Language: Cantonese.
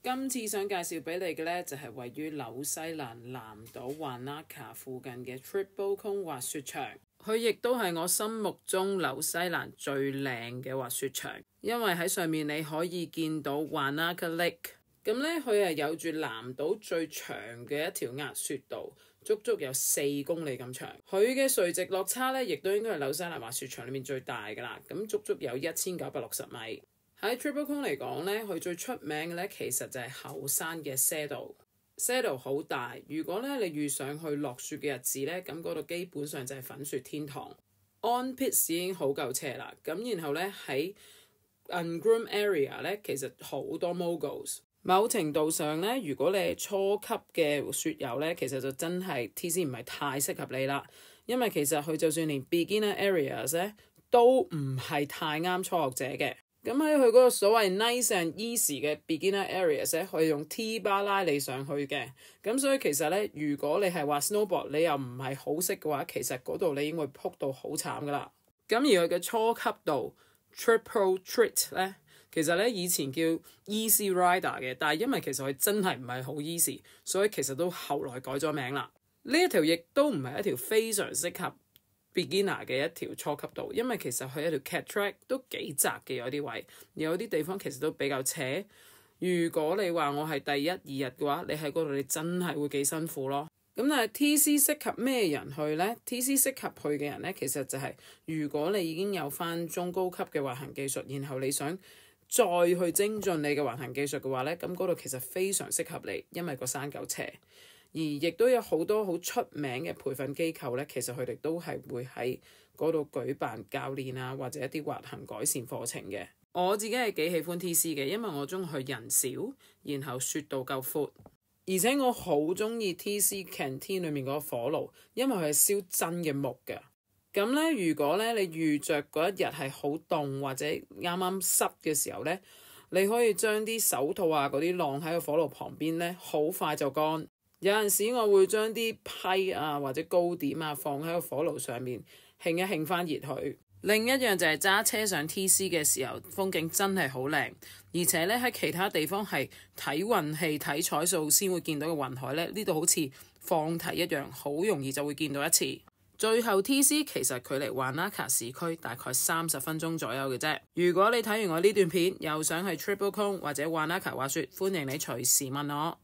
今次想介紹俾你嘅呢，就係位於紐西蘭南島 Wanaka 附近嘅 Triple Cone 滑雪場。佢亦都係我心目中紐西蘭最靚嘅滑雪場，因為喺上面你可以見到 Wanaka Lake。咁呢，佢係有住南島最長嘅一條壓雪道，足足有4公里咁長。佢嘅垂直落差呢，亦都應該係紐西蘭滑雪場裏面最大㗎啦。咁足足有1960米。喺 Triple Cone 嚟講呢，佢最出名嘅呢，其實就係後山嘅 Saddle 好大。如果呢，你遇上去落雪嘅日子呢，咁嗰度基本上就係粉雪天堂。On pits 已經好夠斜啦，咁然後呢，喺 ungroomed area 呢，其實好多 moguls。某程度上呢，如果你係初級嘅雪友呢，其實就真係 TC 唔係太適合你啦，因為其實佢就算連 beginner areas 呢，都唔係太啱初學者嘅。咁喺佢嗰個所謂 nice and easy 嘅 beginner areas 咧，可以用 T-bar 拉你上去嘅。咁所以其實咧，如果你係話 snowboard 你又唔係好識嘅話，其實嗰度你應該會撲到好慘噶啦。咁而佢嘅初級度 Triple Treat 咧，其實咧以前叫 Easy Rider 嘅，但係因為其實佢真係唔係好 easy，所以其實都後來改咗名啦。呢一條亦都唔係一條非常適合beginner 嘅一條初級道，因為其實佢一條 cat track 都幾窄嘅，有啲位，有啲地方其實都比較斜。如果你話我係第1、2日嘅話，你喺嗰度你真係會幾辛苦咯。咁但係 TC 適合咩人去呢？ TC 適合去嘅人呢，其實就係如果你已經有翻中高級嘅滑行技術，然後你想再去精進你嘅滑行技術嘅話呢，咁嗰度其實非常適合你，因為個山夠斜。而亦都有好多好出名嘅培訓機構呢，其實佢哋都係會喺嗰度舉辦教練啊，或者一啲滑行改善課程嘅。我自己係幾喜歡 TC 嘅，因為我中意去人少，然後雪道夠闊，而且我好中意 TC Canteen 裏面嗰個火爐，因為佢係燒真嘅木嘅。咁呢，如果呢你遇着嗰一日係好凍或者啱啱濕嘅時候呢，你可以將啲手套啊嗰啲晾喺個火爐旁邊呢，好快就乾。有陣時我會將啲批啊或者糕點啊放喺個火爐上面慶一慶翻熱佢。另一樣就係揸車上 TC 嘅時候，風景真係好靚，而且咧喺其他地方係睇運氣睇彩數先會見到嘅雲海咧，呢度好似放題一樣，好容易就會見到一次。最後 TC 其實距離 Wanaka 市區大概30分鐘左右嘅啫。如果你睇完我呢段片又想去 Triple Cone 或者 Wanaka 滑雪，歡迎你隨時問我。